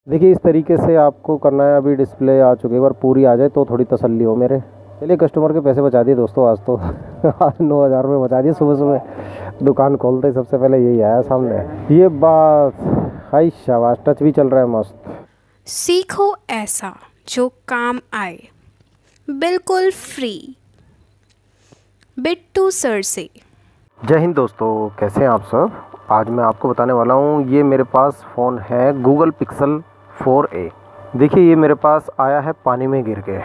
देखिए इस तरीके से आपको करना है। अभी डिस्प्ले आ चुकी है, एक बार पूरी आ जाए तो थोड़ी तसल्ली हो मेरे। चलिए कस्टमर के पैसे बचा दिए दोस्तों आज तो। आज 9,000 रुपये बचा दिए। सुबह सुबह दुकान खोलते ही सबसे पहले यही आया सामने। ये बात हाई शाबाश, टच भी चल रहा है मस्त। सीखो ऐसा जो काम आए, बिल्कुल फ्री। बिट्टू सर से। जय हिंद दोस्तों, कैसे हैं आप सब। आज मैं आपको बताने वाला हूँ, ये मेरे पास फ़ोन है गूगल पिक्सल 4a। देखिए ये मेरे पास आया है पानी में गिर के।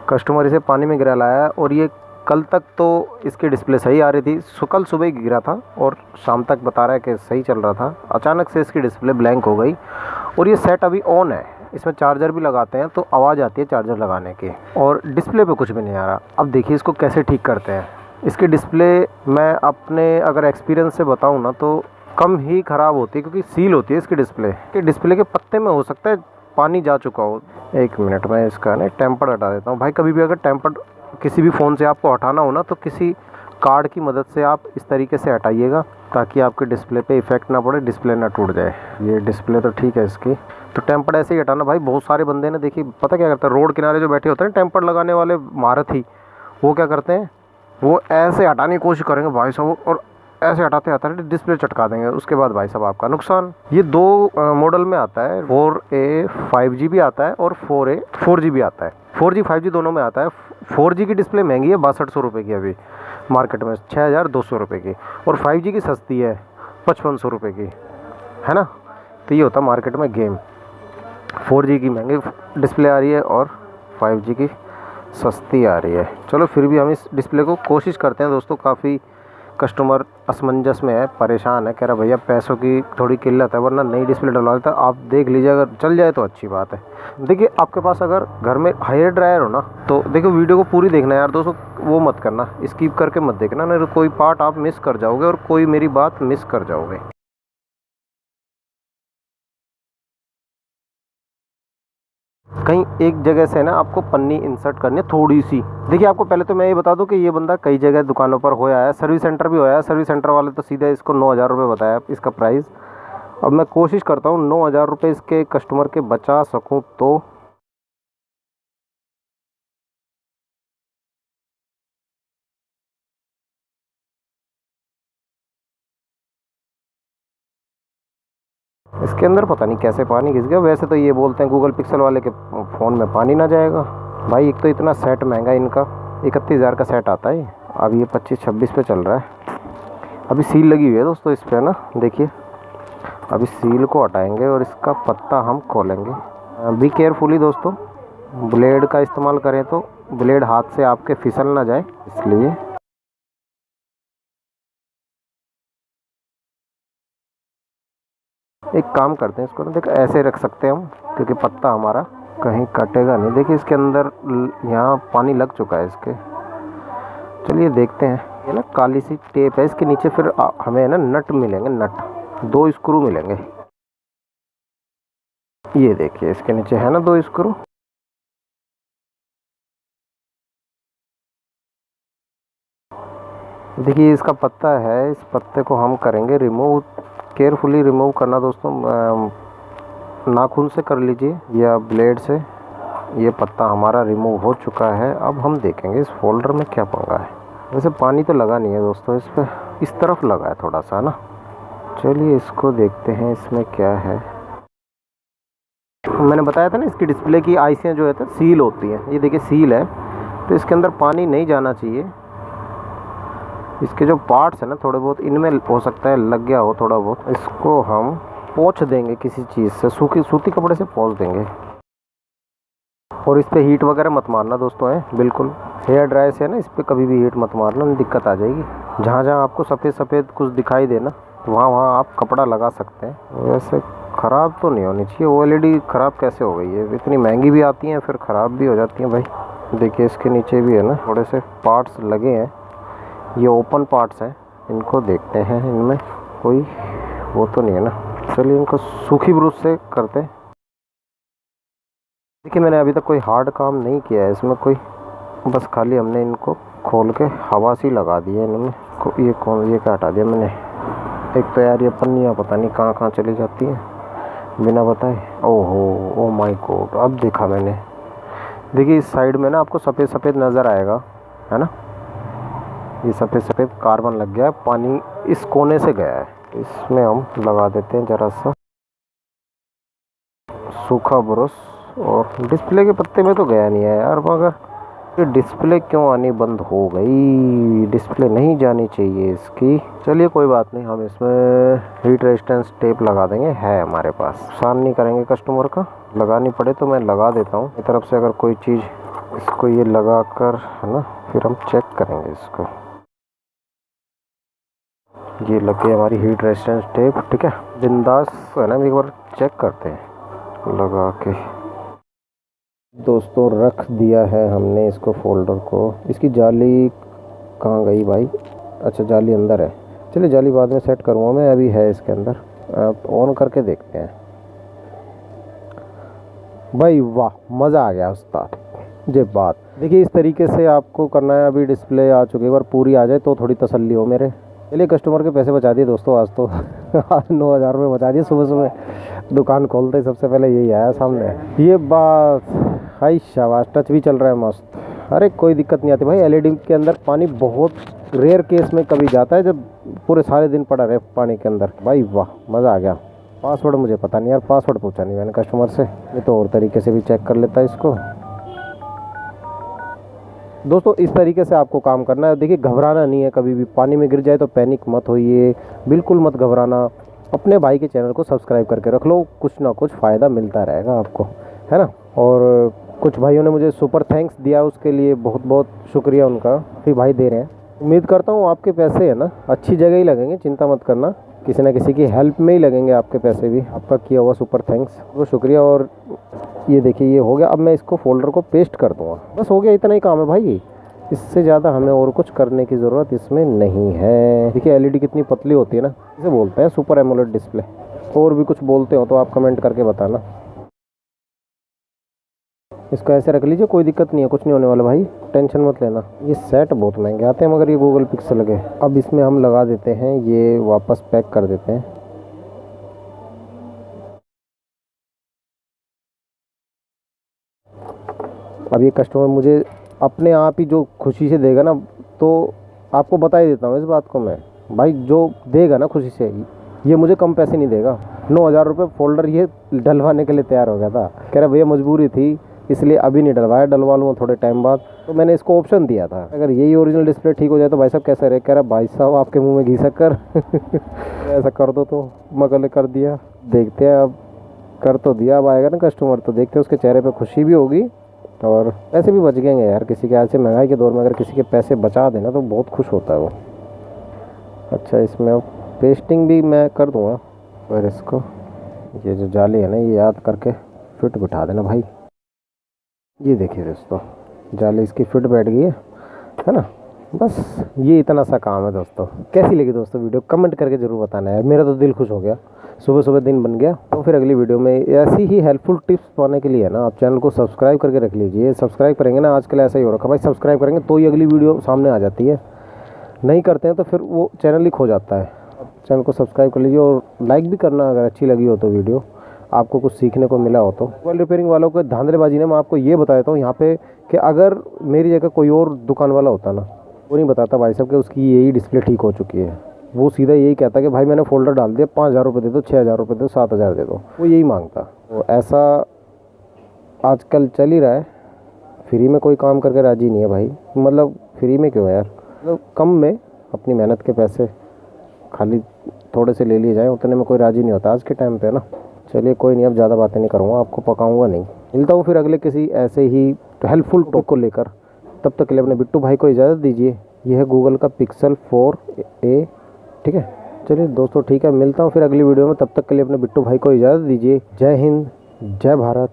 कस्टमर इसे पानी में गिरा लाया है और ये कल तक तो इसकी डिस्प्ले सही आ रही थी। कल सुबह ही गिरा था और शाम तक बता रहा है कि सही चल रहा था। अचानक से इसकी डिस्प्ले ब्लैंक हो गई और ये सेट अभी ऑन है। इसमें चार्जर भी लगाते हैं तो आवाज़ आती है चार्जर लगाने की, और डिस्प्ले पे कुछ भी नहीं आ रहा। अब देखिए इसको कैसे ठीक करते हैं। इसकी डिस्प्ले मैं अपने अगर एक्सपीरियंस से बताऊं ना तो कम ही ख़राब होती है, क्योंकि सील होती है इसकी डिस्प्ले। कि डिस्प्ले के पत्ते में हो सकता है पानी जा चुका हो। एक मिनट में इसका ना टेम्पर हटा देता हूँ भाई। कभी भी अगर टेम्पर किसी भी फ़ोन से आपको हटाना हो ना तो किसी कार्ड की मदद से आप इस तरीके से हटाइएगा, ताकि आपके डिस्प्ले पे इफेक्ट ना पड़े, डिस्प्ले ना टूट जाए। ये डिस्प्ले तो ठीक है इसकी, तो टेम्पर ऐसे ही हटाना भाई। बहुत सारे बंदे ने देखिए पता क्या करते हैं, रोड किनारे जो बैठे होते हैं टेम्पर लगाने वाले महारथी, वो क्या करते हैं, वो ऐसे हटाने की कोशिश करेंगे भाई साहब, और ऐसे हटाते हटाते डिस्प्ले चटका देंगे। उसके बाद भाई साहब आपका नुकसान। ये दो मॉडल में आता है, 4a 5G भी आता है और 4a 4G भी आता है। 4G 5G दोनों में आता है। 4G की डिस्प्ले महंगी है 6200 रुपये की, अभी मार्केट में 6200 रुपये की, और 5G की सस्ती है 5500 रुपये की, है ना। तो ये होता है मार्केट में गेम। 4G की महंगी डिस्प्ले आ रही है और 5G की सस्ती आ रही है। चलो फिर भी हम इस डिस्प्ले को कोशिश करते हैं दोस्तों। काफ़ी कस्टमर असमंजस में है, परेशान है, कह रहा भैया पैसों की थोड़ी किल्लत है, वरना नई डिस्प्ले डलवा लेता। आप देख लीजिए, अगर चल जाए तो अच्छी बात है। देखिए आपके पास अगर घर में हेयर ड्रायर हो ना तो देखो वीडियो को पूरी देखना यार दोस्तों, वो मत करना, स्किप करके मत देखना, नहीं तो कोई पार्ट आप मिस कर जाओगे और कोई मेरी बात मिस कर जाओगे। कहीं एक जगह से ना आपको पन्नी इंसर्ट करनी है थोड़ी सी। देखिए आपको पहले तो मैं ये बता दूं कि ये बंदा कई जगह दुकानों पर होया है, सर्विस सेंटर भी होया है। सर्विस सेंटर वाले तो सीधे इसको 9,000 रुपये बताया इसका प्राइस। अब मैं कोशिश करता हूँ 9,000 रुपये इसके कस्टमर के बचा सकूँ तो। इसके अंदर पता नहीं कैसे पानी घिस गया। वैसे तो ये बोलते हैं गूगल पिक्सल वाले के फ़ोन में पानी ना जाएगा। भाई एक तो इतना सेट महंगा इनका, 31,000 का सेट आता है। अब ये 25-26 पे चल रहा है। अभी सील लगी हुई है दोस्तों इस पर ना, देखिए। अभी सील को हटाएंगे और इसका पत्ता हम खोलेंगे। बी केयरफुली दोस्तों, ब्लेड का इस्तेमाल करें तो ब्लेड हाथ से आपके फिसल ना जाए, इसलिए। एक काम करते हैं, इसको ना देखो ऐसे रख सकते हैं हम, क्योंकि पत्ता हमारा कहीं कटेगा नहीं। देखिए इसके अंदर यहाँ पानी लग चुका है इसके। चलिए देखते हैं। ये ना काली सी टेप है इसके नीचे, फिर हमें ना नट मिलेंगे, नट 2 स्क्रू मिलेंगे। ये देखिए इसके नीचे है ना 2 स्क्रू। देखिए इसका पत्ता है, इस पत्ते को हम करेंगे रिमूव। केयरफुली रिमूव करना दोस्तों, नाखून से कर लीजिए या ब्लेड से। ये पत्ता हमारा रिमूव हो चुका है। अब हम देखेंगे इस फोल्डर में क्या पंगा है। वैसे पानी तो लगा नहीं है दोस्तों इस पर, इस तरफ लगा है थोड़ा सा ना। चलिए इसको देखते हैं इसमें क्या है। मैंने बताया था ना इसकी डिस्प्ले की आईसियाँ जो है तो सील होती हैं। ये देखिए सील है, तो इसके अंदर पानी नहीं जाना चाहिए। इसके जो पार्ट्स हैं ना थोड़े बहुत, इनमें हो सकता है लग गया हो थोड़ा बहुत। इसको हम पोंछ देंगे किसी चीज़ से, सूती कपड़े से पोंछ देंगे। और इस पर हीट वगैरह मत मारना दोस्तों, है बिल्कुल। हेयर ड्रायर से है ना इस पर कभी भी हीट मत मारना, नहीं दिक्कत आ जाएगी। जहाँ जहाँ आपको सफ़ेद सफ़ेद कुछ दिखाई देना तो वहाँ वहाँ आप कपड़ा लगा सकते हैं। वैसे ख़राब तो नहीं होनी चाहिए। OLED ख़राब कैसे हो गई है, इतनी महंगी भी आती हैं फिर ख़राब भी हो जाती हैं भाई। देखिए इसके नीचे भी है ना थोड़े से पार्ट्स लगे हैं, ये ओपन पार्ट्स हैं। इनको देखते हैं, इनमें कोई वो तो नहीं है ना। चलिए इनको सूखी ब्रश से करते हैं। देखिए मैंने अभी तक कोई हार्ड काम नहीं किया है इसमें कोई, बस खाली हमने इनको खोल के हवा सी लगा दी है इनमें। ये क्या हटा दिया मैंने। एक तो यार ये पन्नियाँ पता नहीं कहाँ कहाँ चली जाती हैं। बिना बताए। ओहो, ओ माय गॉड, अब देखा मैंने। देखिए इस साइड में ना आपको सफ़ेद सफ़ेद नज़र आएगा, है ना, ये सफ़ेद सफ़ेद कार्बन लग गया है, पानी इस कोने से गया है। इसमें हम लगा देते हैं ज़रा सा सूखा ब्रश, और डिस्प्ले के पत्ते में तो गया नहीं है यार, मगर ये डिस्प्ले क्यों आनी बंद हो गई, डिस्प्ले नहीं जानी चाहिए इसकी। चलिए कोई बात नहीं, हम इसमें हीट रेजिस्टेंस टेप लगा देंगे, है हमारे पास। नुकसान नहीं करेंगे कस्टमर का, लगानी पड़े तो मैं लगा देता हूँ। मेरी तरफ से अगर कोई चीज़ इसको ये लगा कर, है ना, फिर हम चेक करेंगे इसको। ये लग गई हमारी हीट रेजिस्टेंस टेप, ठीक है, बिंदास है ना। एक बार चेक करते हैं लगा के। दोस्तों रख दिया है हमने इसको, फोल्डर को। इसकी जाली कहाँ गई भाई? अच्छा जाली अंदर है, चलिए जाली बाद में सेट करूँगा मैं, अभी है इसके अंदर। आप ऑन करके देखते हैं। भाई वाह, मज़ा आ गया उस्ताद, ये बात। देखिए इस तरीके से आपको करना है। अभी डिस्प्ले आ चुकी है, एक बार पूरी आ जाए तो थोड़ी तसल्ली हो मेरे। चलिए कस्टमर के पैसे बचा दिए दोस्तों आज तो। आज 9,000 रुपये बचा दिए। सुबह सुबह दुकान खोलते सबसे पहले यही आया सामने। ये बात, हाई शाबाश, टच भी चल रहा है मस्त। अरे कोई दिक्कत नहीं आती भाई, एलईडी के अंदर पानी बहुत रेयर केस में कभी जाता है जब पूरे सारे दिन पड़ा रहे पानी के अंदर। भाई वाह, मज़ा आ गया। पासवर्ड मुझे पता नहीं यार, पासवर्ड पूछा नहीं मैंने कस्टमर से, ये तो और तरीके से भी चेक कर लेता है इसको। दोस्तों इस तरीके से आपको काम करना है। देखिए घबराना नहीं है, कभी भी पानी में गिर जाए तो पैनिक मत होइए, बिल्कुल मत घबराना। अपने भाई के चैनल को सब्सक्राइब करके रख लो, कुछ ना कुछ फ़ायदा मिलता रहेगा आपको, है ना। और कुछ भाइयों ने मुझे सुपर थैंक्स दिया, उसके लिए बहुत बहुत शुक्रिया उनका, भी भाई दे रहे हैं। उम्मीद करता हूँ आपके पैसे है ना अच्छी जगह ही लगेंगे, चिंता मत करना, किसी ना किसी की हेल्प में ही लगेंगे आपके पैसे भी। आपका किया हुआ सुपर थैंक्स, वो शुक्रिया। और ये देखिए ये हो गया। अब मैं इसको फोल्डर को पेस्ट कर दूंगा, बस हो गया, इतना ही काम है भाई। इससे ज़्यादा हमें और कुछ करने की ज़रूरत इसमें नहीं है। देखिए एलईडी कितनी पतली होती है ना, इसे बोलते हैं सुपर एमोलेड डिस्प्ले। और भी कुछ बोलते हो तो आप कमेंट करके बताना। इसको ऐसे रख लीजिए, कोई दिक्कत नहीं है, कुछ नहीं होने वाला भाई, टेंशन मत लेना। ये सेट बहुत महंगे आते हैं मगर ये गूगल पिक्सल के। अब इसमें हम लगा देते हैं, ये वापस पैक कर देते हैं। अब ये कस्टमर मुझे अपने आप ही जो खुशी से देगा ना, तो आपको बता ही देता हूँ इस बात को मैं, भाई जो देगा ना खुशी से, ये मुझे कम पैसे नहीं देगा। 9,000 रुपये फोल्डर ये डलवाने के लिए तैयार हो गया था, कह रहा भैया मजबूरी थी इसलिए अभी नहीं डलवाया, डलवा लूँगा थोड़े टाइम बाद। तो मैंने इसको ऑप्शन दिया था, अगर यही ओरिजिनल डिस्प्ले ठीक हो जाए तो भाई साहब कैसा रहे। कह रहा भाई साहब आपके मुँह में घी शक्कर। ऐसा कर दो तो मगल कर दिया। देखते हैं, अब कर तो दिया, अब आएगा ना कस्टमर तो देखते हैं उसके चेहरे पर खुशी भी होगी और पैसे भी बच गएंगे यार। किसी के ऐसे महंगाई के दौर में अगर किसी के पैसे बचा देना तो बहुत खुश होता है वो। अच्छा इसमें अब पेस्टिंग भी मैं कर दूँगा। और इसको ये जो जाली है ना, ये याद करके फिट बिठा देना भाई। ये देखिए दोस्तों, जाली इसकी फिट बैठ गई है ना। बस ये इतना सा काम है दोस्तों। कैसी लगी दोस्तों वीडियो, कमेंट करके ज़रूर बताना है। मेरा तो दिल खुश हो गया, सुबह सुबह दिन बन गया। तो फिर अगली वीडियो में ऐसी ही हेल्पफुल टिप्स पाने के लिए है ना, आप चैनल को सब्सक्राइब करके रख लीजिए। सब्सक्राइब करेंगे ना, आजकल ऐसा ही हो रखा भाई, सब्सक्राइब करेंगे तो ही अगली वीडियो सामने आ जाती है, नहीं करते हैं तो फिर वो चैनल ही खो जाता है। चैनल को सब्सक्राइब कर लीजिए और लाइक भी करना अगर अच्छी लगी हो तो वीडियो, आपको कुछ सीखने को मिला हो तो। मोबाइल रिपेयरिंग वालों को धांधलेबाजी ने मैं आपको ये बता देता हूँ यहाँ पे, कि अगर मेरी जगह कोई और दुकान वाला होता ना, वो नहीं बताता भाई साहब कि उसकी यही डिस्प्ले ठीक हो चुकी है। वो सीधा यही कहता कि भाई मैंने फोल्डर डाल दिया, 5,000 रुपये दे दो, 6,000 रुपये दे दो, 7,000 दे दो, वो यही मांगता। तो ऐसा आजकल चल ही रहा है, फ्री में कोई काम करके राजी नहीं है भाई। मतलब फ्री में क्यों यार, मतलब कम में अपनी मेहनत के पैसे खाली थोड़े से ले लिए जाए, उतने में कोई राजी नहीं होता आज के टाइम पे ना। चलिए कोई नहीं, अब ज़्यादा बातें नहीं करूँगा, आपको पकाऊंगा नहीं। मिलता हूँ फिर अगले किसी ऐसे ही हेल्पफुल टॉपिक को लेकर। तब तक के लिए अपने बिट्टू भाई को इजाज़त दीजिए। यह है गूगल का पिक्सल 4a, ठीक है। चलिए दोस्तों ठीक है, मिलता हूँ फिर अगली वीडियो में। तब तक के लिए अपने बिट्टू भाई को इजाज़त दीजिए। जय हिंद, जय भारत।